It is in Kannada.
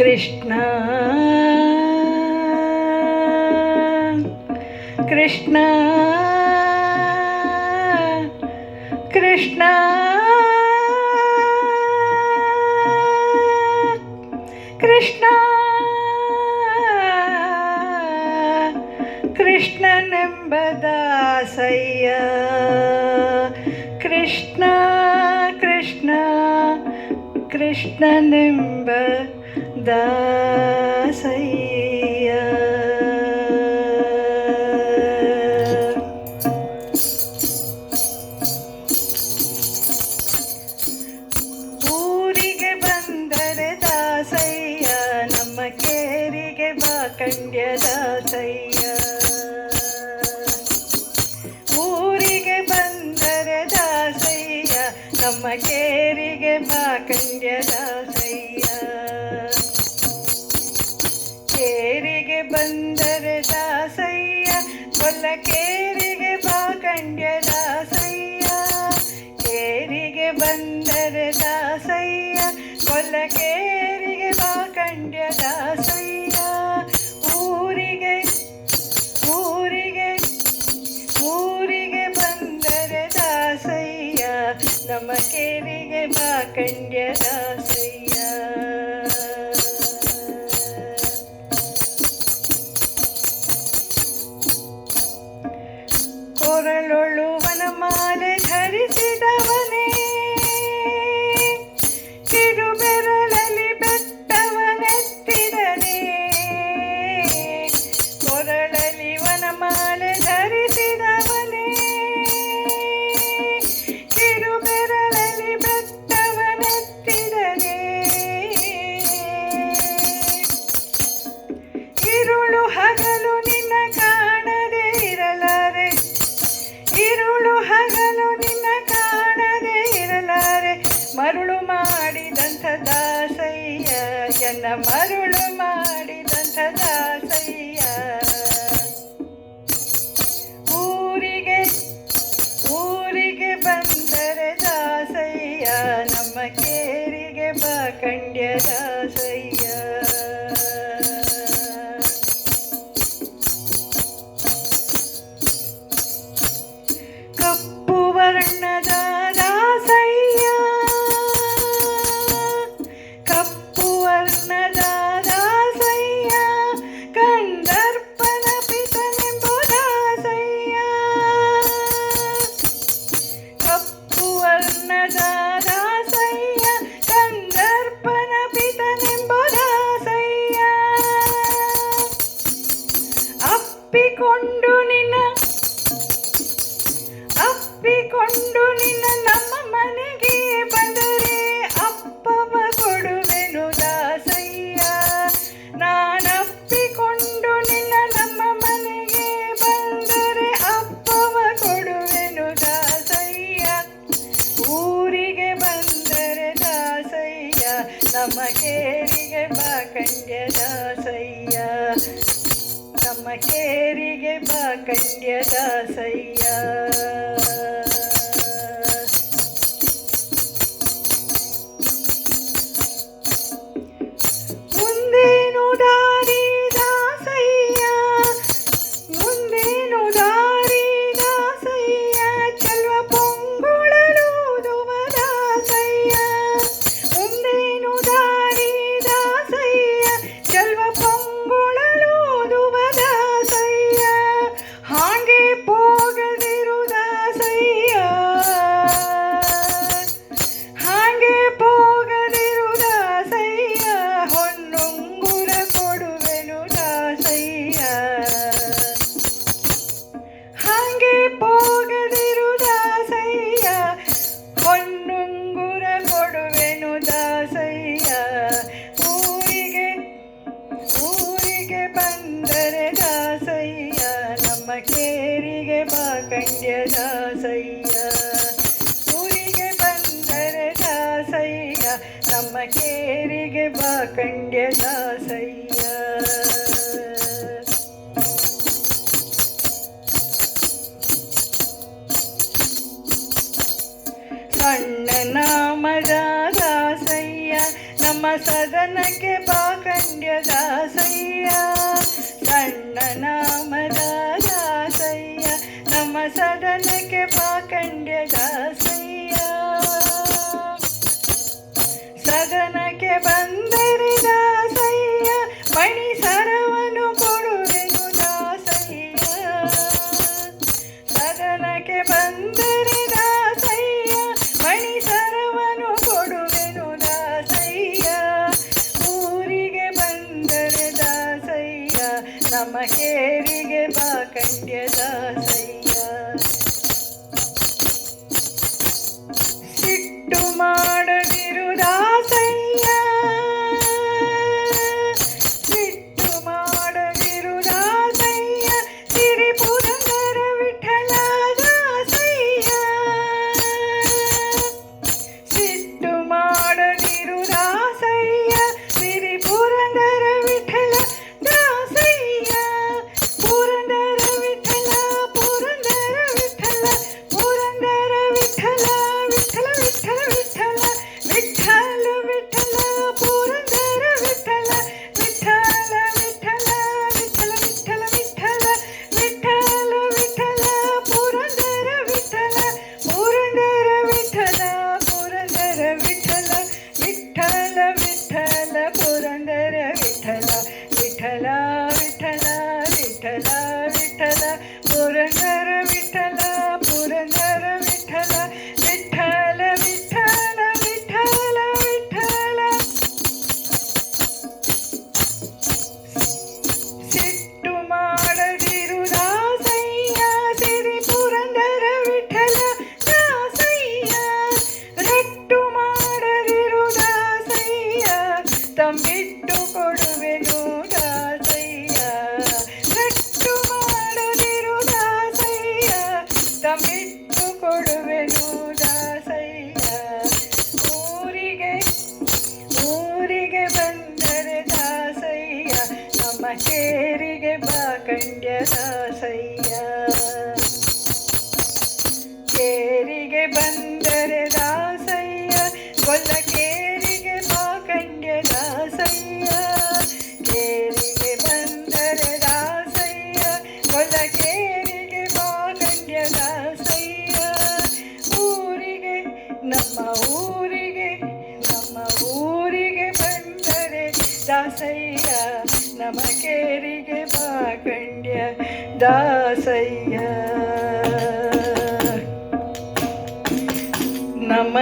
ಕೃಷ್ಣ ಕೃಷ್ಣ ಕೃಷ್ಣ ಕೃಷ್ಣ ಕೃಷ್ಣನೆಂಬ ದಾಸಯ್ಯ ಕೃಷ್ಣ ಕೃಷ್ಣ ಕೃಷ್ಣನೆಂಬ ದಾಸಯ್ಯ. ಊರಿಗೆ ಬಂದರೆ ದಾಸಯ್ಯ, ನಮ್ಮ ಕೇರಿಗೆ ಬಾ ಕಂಡ್ಯ ದಾಸಯ್ಯ. ಊರಿಗೆ ಬಂದರೆ ದಾಸಯ್ಯ, ನಮ್ಮ ಕೇರಿಗೆ ಬಾ ಕಂಡ್ಯ ದಾಸಯ್ಯ. ಕೇರಿಗೆ ಬಂದರೆ ದಾಸಯ್ಯ, ಕೊಲ್ಲ ಕೇರಿಗೆ ಬಾ ಕಂಡ್ಯ ದಾಸಯ್ಯ. ಕೇರಿಗೆ ಬಂದರೆ ದಾಸಯ್ಯ, ಕೊಲ್ಲ ಕೇರಿಗೆ ಬಾ ಕಂಡ್ಯ ದಾಸಯ್ಯ. ಊರಿಗೆ ಊರಿಗೆ ಊರಿಗೆ ಬಂದರೆ ದಾಸಯ್ಯ, ನಮ್ಮ ಕೇರಿಗೆ ಬಾ ಕಂಡ್ಯ ದಾಸಯ್ಯ. ಕೊರಳೊಳು ವನಮಾಲೆ ಧರಿಸಿದವನೇ, ಕಿರುಬೆರಳಲ್ಲಿ ಬೆಟ್ಟವನೆತ್ತಿದನೇ. ಕೊರಳಲ್ಲಿ ವನಮಾಲೆ ಧರಿಸಿದವನೇ, ಕಿರುಬೆರಳಲ್ಲಿ ಬೆಟ್ಟವನೆತ್ತಿದನೇ. ಇರುಳು ಹಗಲು ನಿನ್ನ ಕಾಣದೆ ಇರಲಾರೆ, ಇರುಳು ಹಗಲು ನಿನ್ನ ಕಾಣದೆ ಇರಲಾರೆ. ಮರುಳು ಮಾಡಿದಂಥ ದಾಸಯ್ಯ, ಎನ್ನ ಮರುಳು ಮಾಡಿದಂಥ ದಾಸಯ್ಯ. ಊರಿಗೆ ಊರಿಗೆ ಬಂದರೆ ದಾಸಯ್ಯ, ನಮ್ಮ ಕೇರಿಗೆ ಬಾ ಕಂಡ್ಯ ದಾಸಯ್ಯ. ಕಪ್ಪು ವರ್ಣದ ದಾಸಯ್ಯ, ಕಪ್ಪು ವರ್ಣದ ದಾಸಯ್ಯ, ಕಂದರ್ಪನ ಪಿತನೆಂಬು ದಾಸಯ್ಯ. ಕಪ್ಪು ವರ್ಣದ ದಾಸಯ್ಯ, ಕಂದರ್ಪನ ಪಿತನೆಂಬು ದಾಸಯ್ಯ. ಅಪ್ಪಿಕೊಂಡು ನಿನ್ನ ಅಪ್ಪಿಕೊಂಡು ನಿನ್ನ ನಮ್ಮ ಮನೆಗೆ ಬಂದರೆ ಅಪ್ಪವ ಕೊಡುವೆನು ದಾಸಯ್ಯ. ನಾನಪ್ಪಿಕೊಂಡು ನಿನ್ನ ನಮ್ಮ ಮನೆಗೆ ಬಂದರೆ ಅಪ್ಪವ ಕೊಡುವೆನು ದಾಸಯ್ಯ. ಊರಿಗೆ ಬಂದರೆ ದಾಸಯ್ಯ, ನಮ್ಮ ಕೇರಿಗೆ ಬಾ ಕಂಡ್ಯ ದಾಸಯ್ಯ. ನಮ್ಮ ಕೇರಿಗೆ ಬಾ ಕಂಡ್ಯ ದಾಸಯ್ಯ. ಮುಂದೇನು ದಾರಿ ದಾಸಯ್ಯ, ಮುಂದೇನು ದಾರಿ ದಾಸಯ್ಯ, ಚೆಲ್ವ ಪೊಂಗುಳಲೂದುವ ದಾಸಯ್ಯ. ಮುಂದೇನು ದಾರಿ ದಾಸಯ್ಯ, ಚೆಲ್ವ ಪೊಂಗುಳಲೂದುವ ದಾಸಯ್ಯ. ಹಾಗೆ ಹೋಗದಿರು ದಾಸ ನಮ್ಮ ಕೇರಿಗೆ ಬಾ ಕಂಡ್ಯ ದಾಸಯ್ಯ. ಸಣ್ಣ ನಾಮದ ದಾಸಯ್ಯ ನಮ್ಮ ಸದನಕ್ಕೆ ಬಾ ಕಂಡ್ಯ ದಾಸಯ್ಯ. ಸಣ್ಣ ನಾಮದ ದಾಸಯ್ಯ ನಮ್ಮ ಸದನಕ್ಕೆ ಬಾ ಕಂಡ್ಯ ದಾಸಯ್ಯ. ಸದನಕ್ಕೆ ಬಂದರೆ ದಾಸಯ್ಯ ಮಣಿ ಸರವನ್ನು ಕೊಡುವೆನು ದಾಸಯ್ಯ. ಸದನಕ್ಕೆ ಬಂದರೆ ದಾಸಯ್ಯ ಮಣಿ ಸರವನ್ನು ಕೊಡುವೆನು ದಾಸಯ್ಯ. ಊರಿಗೆ ಬಂದರೆ ದಾಸಯ್ಯ ನಮ್ಮ ಕೇರಿಗೆ ಬಾ ಕಂಡ್ಯ ದಾಸಯ್ಯ. ಸಿಟ್ಟು ಮಾಡದಿರು ದಾಸಯ್ಯ, ಸಿಟ್ಟು ಮಾಡದಿರು ದಾಸಯ್ಯ, ಸಿರಿ ಪುರಂದರ ವಿಠಲ ದಾಸಯ್ಯ. ಸಿಟ್ಟು ಮಾಡದಿರು ದಾಸಯ್ಯ, ಸಿರಿ ಪುರಂದರ ವಿಠಲ ದಾಸಯ್ಯ. ಪುರಂದರ ವಿಠಲ, ಪುರಂದರ ವಿಠಲ, ಪುರಂದರ ವಿಠಲ, ವಿಠಲ ವಿಠಲ ವಿಠಲ, ವಿಠಲ ವಿಠಲ, ಪುರಂದರ ವಿಠಲ, ವಿಠಲ ವಿಠಲ, ವಿಠಲ ವಿಠಲ ವಿಠಲ, ವಿಠಲ ವಿಠಲ, ಪುರಂದರ ವಿಠಲ, ಪುರಂದರ ವಿಠಲ, ಪುರಂದರ ವಿಠಲ, ವಿಠಲ ವಿಠಲ, ಪುರಂದರ ವಿಠಲ, ವಿಠಲ ವಿಠಲ, ವಿಠಲ ವಿಠಲ, ಪುರಂದರ ವಿಠಲ, ಪುರಂದರ ವಿಠಲ, ವಿಠಲ ವಿಠಲ, ವಿಠಲ ವಿಠಲ. ಸಿಟ್ಟು ಮಾಡದಿರು ದಾಸಯ್ಯ, ಸಿರಿ ಪುರಂದರ ವಿಠಲ ದಾಸಯ್ಯ. ರಟ್ಟು ಮಾಡದಿರು ದಾಸಯ್ಯ, ತಂಬಿಟ್ಟು ಕೊಡುವೆನು ದಾಸಯ್ಯ. ರಟ್ಟು ಮಾಡದಿರು ದಾಸಯ್ಯ, ತಂಬಿಟ್ಟು ಕೊಡುವೆನು ದಾಸಯ್ಯ. ಊರಿಗೆ ಊರಿಗೆ ಬಂದರೆ ದಾಸಯ್ಯ ನಮ್ಮ ಕೇರಿಗೆ ಬಾ ಕಂಡ್ಯ ದಾಸಯ್ಯ. ಕೇರಿಗೆ ಬಂದರೆ ದಾಸಯ್ಯ ಕೊಲ್ಲ ಕೇರಿಗೆ ಬಾ ಕಂಡ್ಯ ದಾಸಯ್ಯ. ಕೇರಿಗೆ ಬಂದರೆ ದಾಸಯ್ಯ ಕೊಲ್ಲ ಕೇರಿಗೆ ಬಾ ಕಂಡ್ಯ ದಾಸಯ್ಯ. ಊರಿಗೆ ನಮ್ಮ ಊರಿಗೆ ನಮ್ಮ ಊರಿಗೆ ಬಂದರೆ ದಾಸಯ್ಯ ನಮ್ಮ ಕೇರಿಗೆ ಬಾ ಕಂಡ್ಯ ದಾಸಯ್ಯ. ನಮ್ಮ